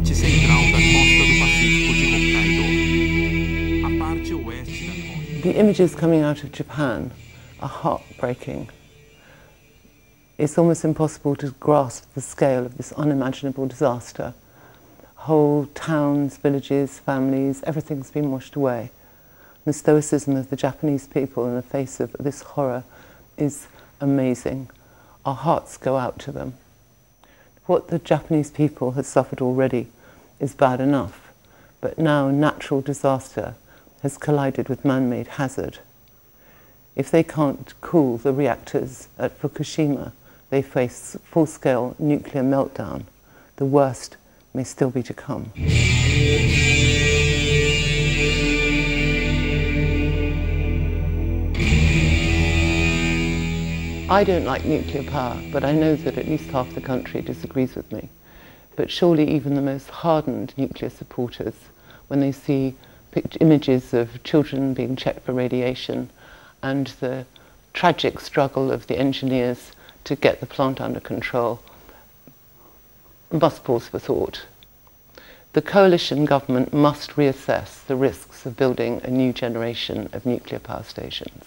parte central da costa do Pacífico de Hokkaido. A parte oeste da costa. The images coming out of Japan are heartbreaking. It's almost impossible to grasp the scale of this unimaginable disaster. Whole towns, villages, families, everything's been washed away. The stoicism of the Japanese people in the face of this horror is amazing. Our hearts go out to them. What the Japanese people have suffered already is bad enough, but now natural disaster has collided with man-made hazard. If they can't cool the reactors at Fukushima, they face full-scale nuclear meltdown. The worst may still be to come. I don't like nuclear power, but I know that at least half the country disagrees with me. But surely even the most hardened nuclear supporters, when they see images of children being checked for radiation and the tragic struggle of the engineers to get the plant under control, must pause for thought. The coalition government must reassess the risks of building a new generation of nuclear power stations.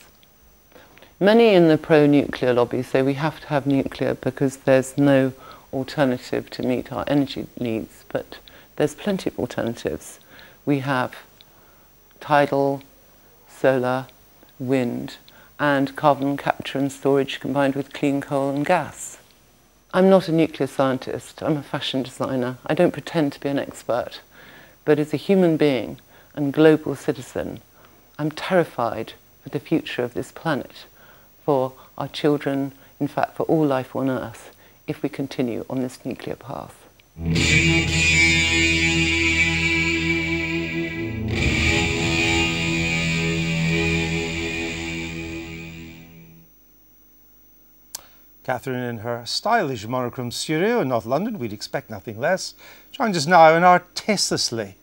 Many in the pro-nuclear lobby say we have to have nuclear because there's no alternative to meet our energy needs, but there's plenty of alternatives. We have tidal, solar, wind, and carbon capture and storage combined with clean coal and gas. I'm not a nuclear scientist, I'm a fashion designer. I don't pretend to be an expert, but as a human being and global citizen, I'm terrified for the future of this planet, for our children, in fact for all life on Earth, if we continue on this nuclear path. Katharine in her stylish monochrome studio in North London, we'd expect nothing less, joins us now in our tastelessly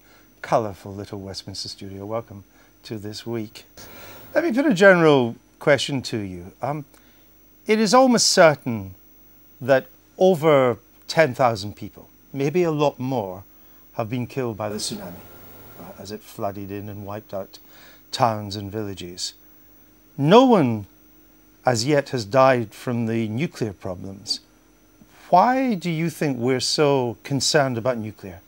colourful little Westminster studio. Welcome to this week. Let me put a general question to you. It is almost certain that over 10,000 people, maybe a lot more, have been killed by the tsunami as it flooded in and wiped out towns and villages. No one as yet has died from the nuclear problems. Why do you think we're so concerned about nuclear?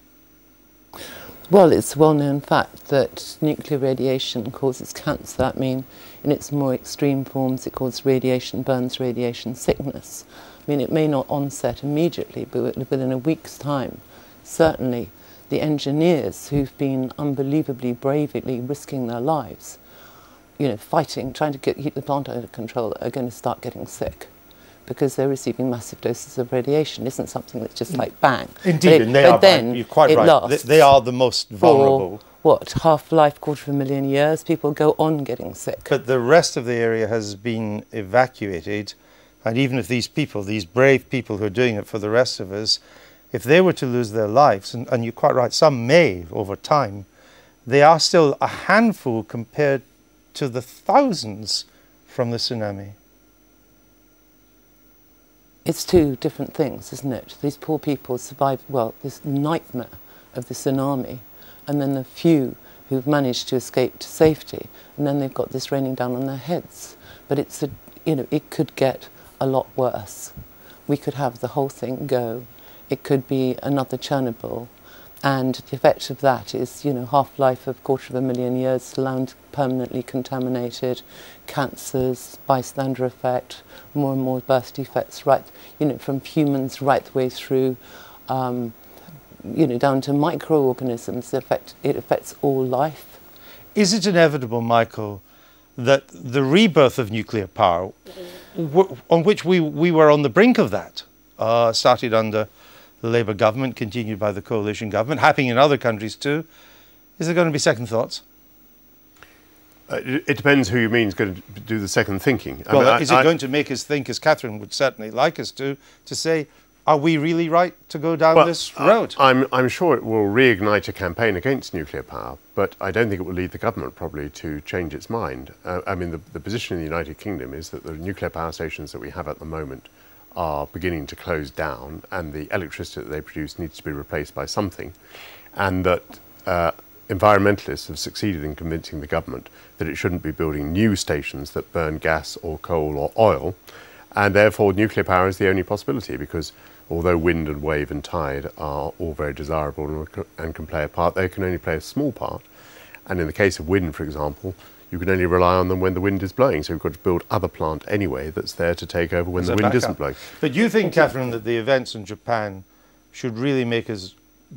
Well, it's a well-known fact that nuclear radiation causes cancer. I mean, in its more extreme forms, it causes radiation burns, radiation sickness. I mean, it may not onset immediately, but within a week's time, certainly the engineers who've been unbelievably bravely risking their lives, you know, fighting, trying to keep the plant under control, are going to start getting sick because they're receiving massive doses of radiation. It isn't something that's just like bang. Indeed, and they are, then you're quite right. They are the most vulnerable. For, what, half-life, 250,000 years, people go on getting sick. But the rest of the area has been evacuated, and even if these people, these brave people who are doing it for the rest of us, if they were to lose their lives, and you're quite right, some may over time, they are still a handful compared to the thousands from the tsunami. It's two different things, isn't it? These poor people survived, well, this nightmare of the tsunami, and then the few who've managed to escape to safety, and then they've got this raining down on their heads. But it's it could get a lot worse. We could have the whole thing go. It could be another Chernobyl. And the effect of that is, you know, half-life of 250,000 years, land permanently contaminated, cancers, bystander effect, more and more birth defects, right, you know, from humans right the way through, you know, down to microorganisms. It affects all life. Is it inevitable, Michael, that the rebirth of nuclear power, on which we were on the brink of that, started under the Labour government, continued by the coalition government, happening in other countries too. Is there going to be second thoughts? It depends who you mean is going to do the second thinking. Well, is it going to make us think, as Katharine would certainly like us to say, are we really right to go down this road? I'm sure it will reignite a campaign against nuclear power, but I don't think it will lead the government probably to change its mind. I mean, the position in the United Kingdom is that the nuclear power stations that we have at the moment are beginning to close down and the electricity that they produce needs to be replaced by something, and that environmentalists have succeeded in convincing the government that it shouldn't be building new stations that burn gas or coal or oil, and therefore nuclear power is the only possibility, because although wind and wave and tide are all very desirable and can play a part, they can only play a small part. And in the case of wind, for example, you can only rely on them when the wind is blowing, so we've got to build other plant anyway that's there to take over when the wind isn't blowing. But you think, Katharine, that the events in Japan should really make us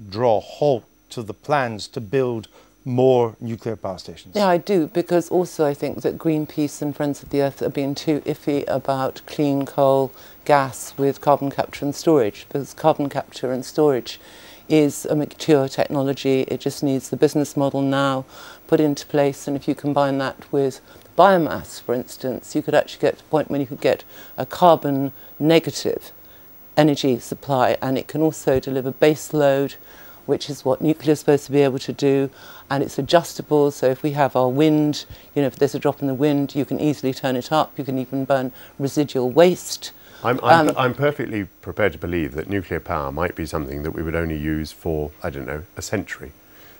draw a halt to the plans to build more nuclear power stations? Yeah, I do, because also I think that Greenpeace and Friends of the Earth are being too iffy about clean coal gas with carbon capture and storage, because carbon capture and storage is a mature technology. It just needs the business model now put into place, and if you combine that with biomass, for instance, you could actually get to a point when you could get a carbon negative energy supply, and it can also deliver base load, which is what nuclear is supposed to be able to do, and it's adjustable. So if we have our wind, you know, if there's a drop in the wind, you can easily turn it up. You can even burn residual waste. I'm perfectly prepared to believe that nuclear power might be something that we would only use for, I don't know, a century.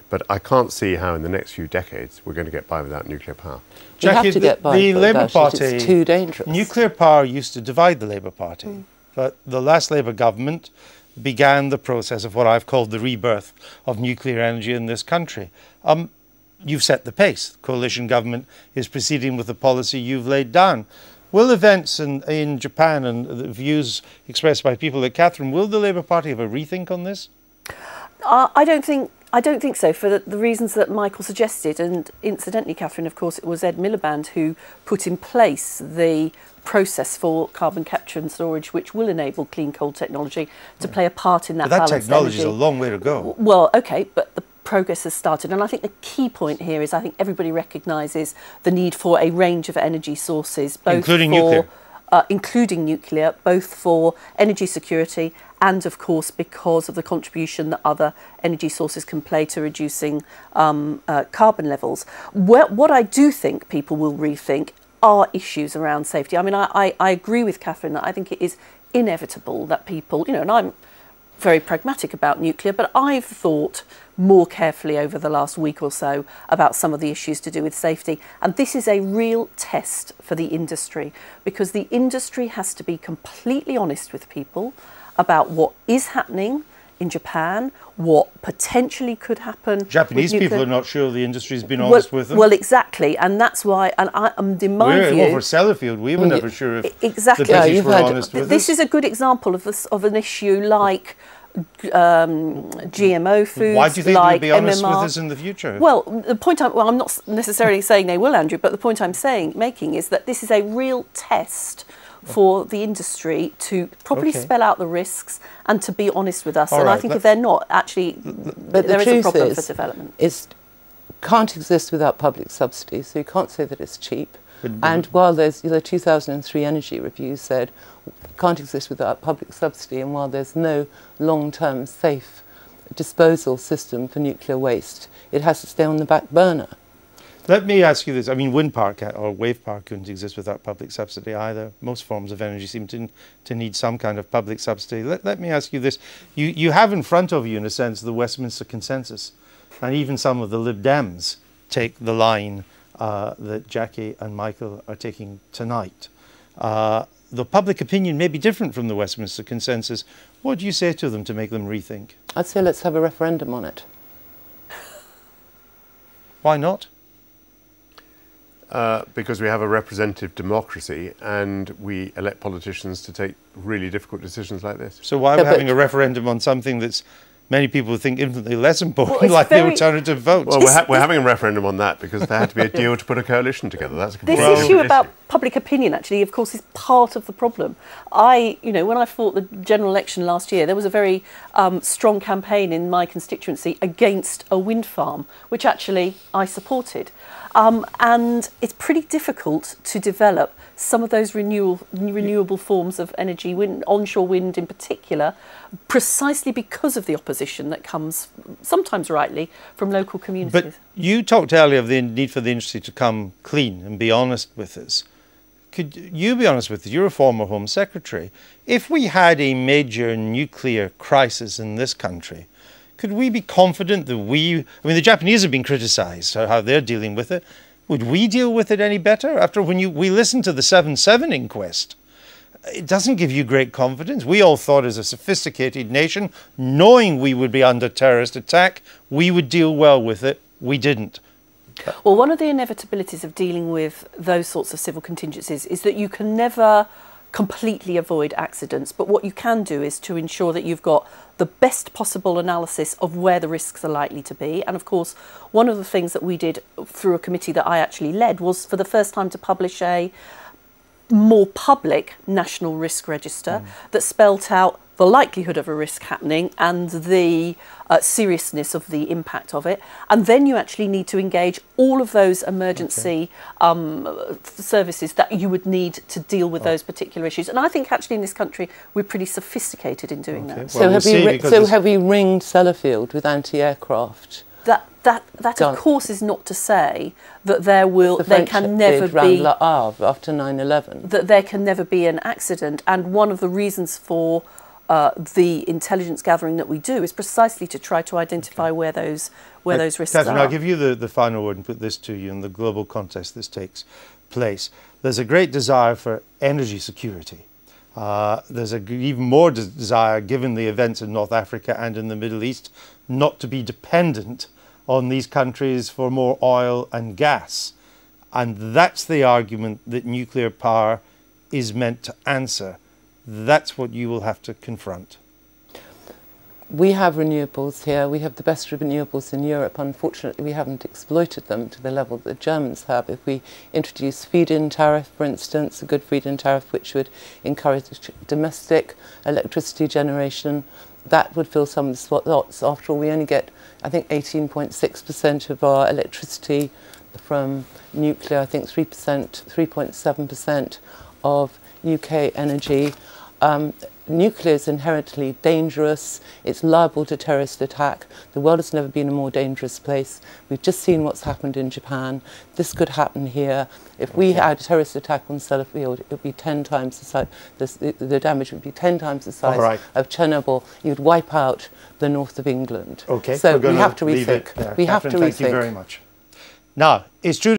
But I can't see how in the next few decades we're going to get by without nuclear power. Jackie, the Labour Party, it's too dangerous. Nuclear power used to divide the Labour Party, but the last Labour government began the process of what I've called the rebirth of nuclear energy in this country. You've set the pace. The coalition government is proceeding with the policy you've laid down. Will events in Japan and the views expressed by people like Katharine, will the Labour Party have a rethink on this? I don't think so, for the reasons that Michael suggested. And incidentally, Katharine, of course, it was Ed Miliband who put in place the process for carbon capture and storage, which will enable clean coal technology to play a part in that balanced energy. But that technology is a long way to go. Well, okay, but the progress has started. And I think the key point here is I think everybody recognises the need for a range of energy sources, both including nuclear, both for energy security and, of course, because of the contribution that other energy sources can play to reducing carbon levels. What I do think people will rethink are issues around safety. I mean, I agree with Katharine that I think it is inevitable that people, you know, and I'm very pragmatic about nuclear, but I've thought more carefully over the last week or so about some of the issues to do with safety. And this is a real test for the industry, because the industry has to be completely honest with people about what is happening in Japan, what potentially could happen. Japanese people are not sure the industry's been honest with them. Well, exactly, and that's why, and in my view... Over Sellafield, we were never sure if exactly. the British were honest with us. This is a good example of an issue like GMO foods. Why do you think like they'll be honest MMR. with us in the future? Well, the point I'm not necessarily saying they will, Andrew, but the point I'm making is that this is a real test for the industry to properly spell out the risks and to be honest with us. And I think if they're not, actually, there is a problem for development. It can't exist without public subsidy, so you can't say that it's cheap. And while there's the 2003 energy review said can't exist without public subsidy, and while there's no long-term safe disposal system for nuclear waste, it has to stay on the back burner. Let me ask you this. I mean, wind power or wave power couldn't exist without public subsidy either. Most forms of energy seem to need some kind of public subsidy. Let me ask you this. You have in front of you, in a sense, the Westminster Consensus, and even some of the Lib Dems take the line that Jackie and Michael are taking tonight. The public opinion may be different from the Westminster Consensus. What do you say to them to make them rethink? I'd say let's have a referendum on it. Why not? Because we have a representative democracy and we elect politicians to take really difficult decisions like this. So why are we having a referendum on something that's many people think infinitely less important, like the alternative vote? Well, we're having a referendum on that because there had to be a deal to put a coalition together. That's a this issue about public opinion, actually, of course, is part of the problem. When I fought the general election last year, there was a very strong campaign in my constituency against a wind farm, which actually I supported. And it's pretty difficult to develop some of those renewable forms of energy, onshore wind in particular, precisely because of the opposition that comes, sometimes rightly, from local communities. But you talked earlier of the need for the industry to come clean and be honest with us. could you be honest with us? You're a former Home Secretary. If we had a major nuclear crisis in this country, could we be confident that I mean, the Japanese have been criticised for how they're dealing with it. Would we deal with it any better? After we listened to the 7/7 inquest, it doesn't give you great confidence. We all thought, as a sophisticated nation, knowing we would be under terrorist attack, we would deal well with it. We didn't. Well, one of the inevitabilities of dealing with those sorts of civil contingencies is that you can never completely avoid accidents, but what you can do is to ensure that you've got the best possible analysis of where the risks are likely to be. And of course, one of the things that we did through a committee that I actually led was for the first time to publish a more public national risk register that spelt out the likelihood of a risk happening and the seriousness of the impact of it. And then you actually need to engage all of those emergency services that you would need to deal with those particular issues. And I think actually in this country we're pretty sophisticated in doing that. Well, so have we ringed Sellafield with anti-aircraft? That of course is not to say that there can never be Le Havre after 9/11. That there can never be an accident, and one of the reasons for the intelligence gathering that we do is precisely to try to identify where those risks Katharine, are. I'll give you the final word and put this to you in the global context this takes place. There's a great desire for energy security. There's even more desire, given the events in North Africa and in the Middle East, not to be dependent on these countries for more oil and gas. And that's the argument that nuclear power is meant to answer. That's what you will have to confront. We have renewables here. We have the best renewables in Europe. Unfortunately, we haven't exploited them to the level that the Germans have. If we introduce feed-in tariff, for instance, a good feed-in tariff which would encourage domestic electricity generation, that would fill some of the slots. After all, we only get, I think, 18.6% of our electricity from nuclear. I think 3.7% of UK energy. Nuclear is inherently dangerous. It's liable to terrorist attack. The world has never been a more dangerous place. We've just seen what's happened in Japan. This could happen here. If we had a terrorist attack on Sellafield, it would be 10 times the size. The damage would be 10 times the size of Chernobyl. You'd wipe out the north of England. Okay, so we have to rethink. We have to rethink. Thank you very much. Now, it's true.